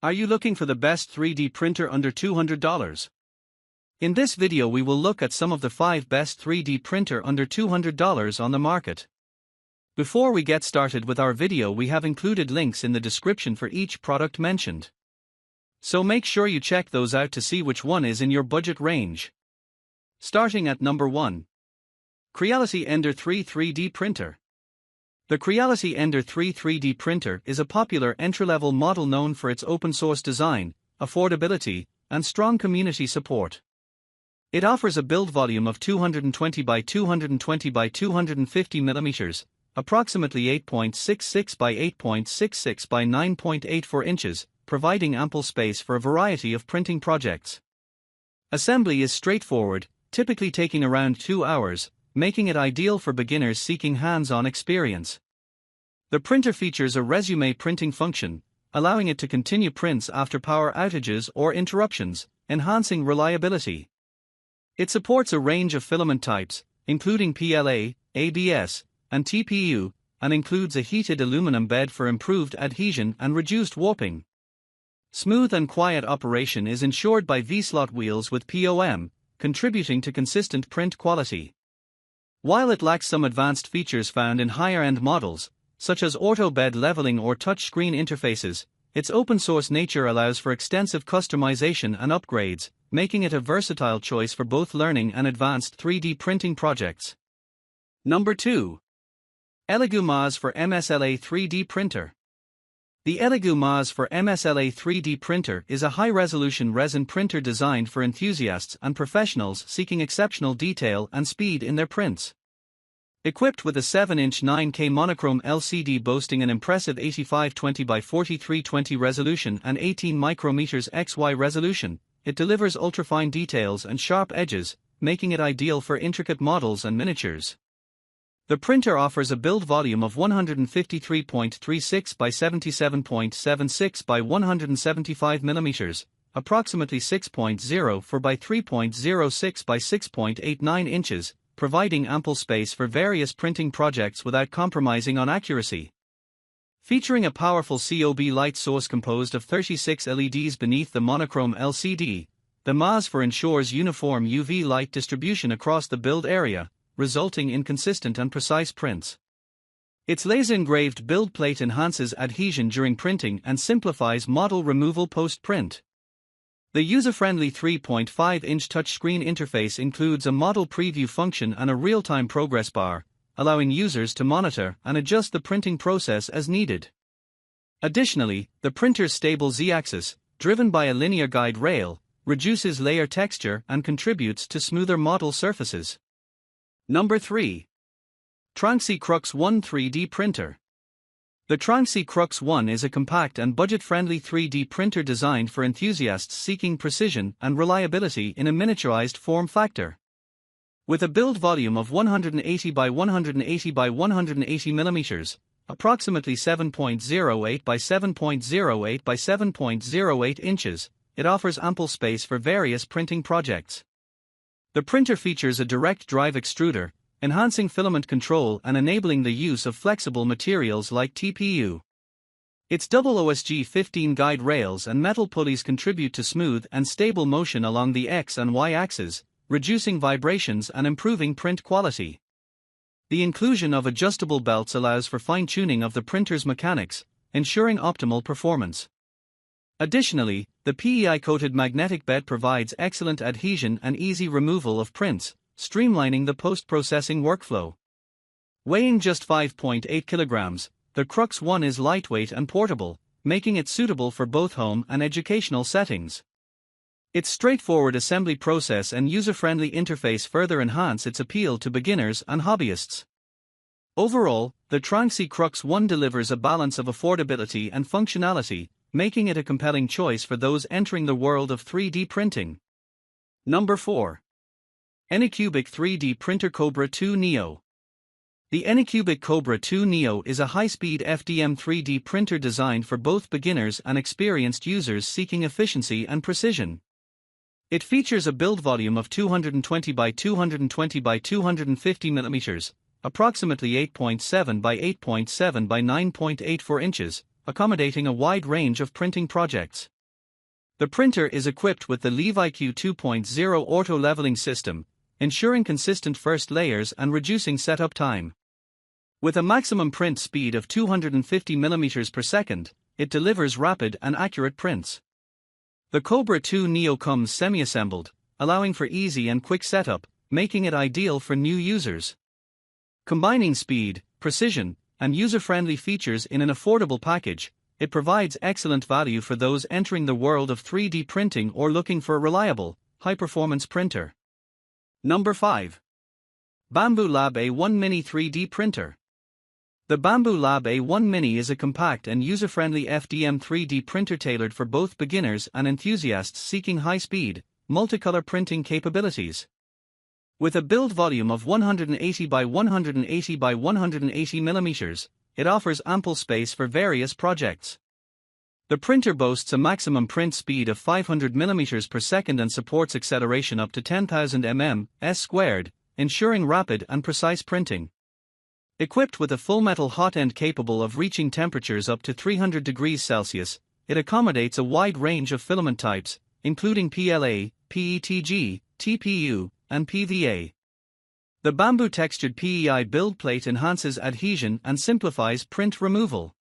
Are you looking for the best 3D printer under $200? In this video we will look at some of the 5 best 3D printer under $200 on the market. Before we get started with our video, we have included links in the description for each product mentioned. So make sure you check those out to see which one is in your budget range. Starting at number 1. Creality Ender 3 3D Printer. The Creality Ender 3 3D printer is a popular entry-level model known for its open-source design, affordability, and strong community support. It offers a build volume of 220 by 220 by 250 mm, approximately 8.66 by 8.66 by 9.84 inches, providing ample space for a variety of printing projects. Assembly is straightforward, typically taking around 2 hours, making it ideal for beginners seeking hands-on experience. The printer features a resume printing function, allowing it to continue prints after power outages or interruptions, enhancing reliability. It supports a range of filament types, including PLA, ABS, and TPU, and includes a heated aluminum bed for improved adhesion and reduced warping. Smooth and quiet operation is ensured by V-slot wheels with POM, contributing to consistent print quality. While it lacks some advanced features found in higher-end models, such as auto bed leveling or touch-screen interfaces, its open-source nature allows for extensive customization and upgrades, making it a versatile choice for both learning and advanced 3D printing projects. Number 2. ELEGOO MAS for MSLA 3D Printer. The ELEGOO MAS for MSLA 3D printer is a high-resolution resin printer designed for enthusiasts and professionals seeking exceptional detail and speed in their prints. Equipped with a 7-inch 9K monochrome LCD boasting an impressive 8520 by 4320 resolution and 18 micrometers XY resolution, it delivers ultrafine details and sharp edges, making it ideal for intricate models and miniatures. The printer offers a build volume of 153.36 by 77.76 by 175 mm, approximately 6.04 by 3.06 by 6.89 inches, providing ample space for various printing projects without compromising on accuracy. Featuring a powerful COB light source composed of 36 LEDs beneath the monochrome LCD, the MAS ensures uniform UV light distribution across the build area, resulting in consistent and precise prints. Its laser-engraved build plate enhances adhesion during printing and simplifies model removal post-print. The user-friendly 3.5-inch touchscreen interface includes a model preview function and a real-time progress bar, allowing users to monitor and adjust the printing process as needed. Additionally, the printer's stable Z-axis, driven by a linear guide rail, reduces layer texture and contributes to smoother model surfaces. Number 3. TRONXY Crux 1 3D Printer. The TRONXY Crux 1 is a compact and budget-friendly 3D printer designed for enthusiasts seeking precision and reliability in a miniaturized form factor. With a build volume of 180 by 180 by 180 mm, approximately 7.08 by 7.08 by 7.08 inches, it offers ample space for various printing projects. The printer features a direct drive extruder, enhancing filament control and enabling the use of flexible materials like TPU. Its double OSG 15 guide rails and metal pulleys contribute to smooth and stable motion along the X and Y axes, reducing vibrations and improving print quality. The inclusion of adjustable belts allows for fine-tuning of the printer's mechanics, ensuring optimal performance. Additionally, the PEI-coated magnetic bed provides excellent adhesion and easy removal of prints, streamlining the post-processing workflow. Weighing just 5.8 kilograms, the Crux 1 is lightweight and portable, making it suitable for both home and educational settings. Its straightforward assembly process and user-friendly interface further enhance its appeal to beginners and hobbyists. Overall, the TRONXY Crux 1 delivers a balance of affordability and functionality, making it a compelling choice for those entering the world of 3D printing. Number 4. ANYCUBIC 3D Printer Kobra 2 Neo. The ANYCUBIC Kobra 2 Neo is a high-speed FDM 3D printer designed for both beginners and experienced users seeking efficiency and precision. It features a build volume of 220 by 220 by 250 mm, approximately 8.7 by 8.7 by 9.84 inches, accommodating a wide range of printing projects. The printer is equipped with the ELEGOO 2.0 auto-leveling system, ensuring consistent first layers and reducing setup time. With a maximum print speed of 250 mm per second, it delivers rapid and accurate prints. The Kobra 2 Neo comes semi-assembled, allowing for easy and quick setup, making it ideal for new users. Combining speed, precision, and user-friendly features in an affordable package, it provides excellent value for those entering the world of 3D printing or looking for a reliable, high-performance printer. Number 5. Bambu Lab A1 Mini 3D Printer. The Bambu Lab A1 Mini is a compact and user-friendly FDM 3D printer tailored for both beginners and enthusiasts seeking high-speed, multicolor printing capabilities. With a build volume of 180 by 180 by 180 mm, it offers ample space for various projects. The printer boasts a maximum print speed of 500 mm per second and supports acceleration up to 10,000 mm², ensuring rapid and precise printing. Equipped with a full metal hot end capable of reaching temperatures up to 300 degrees Celsius, it accommodates a wide range of filament types, including PLA, PETG, TPU, and PVA. The Bambu textured PEI build plate enhances adhesion and simplifies print removal.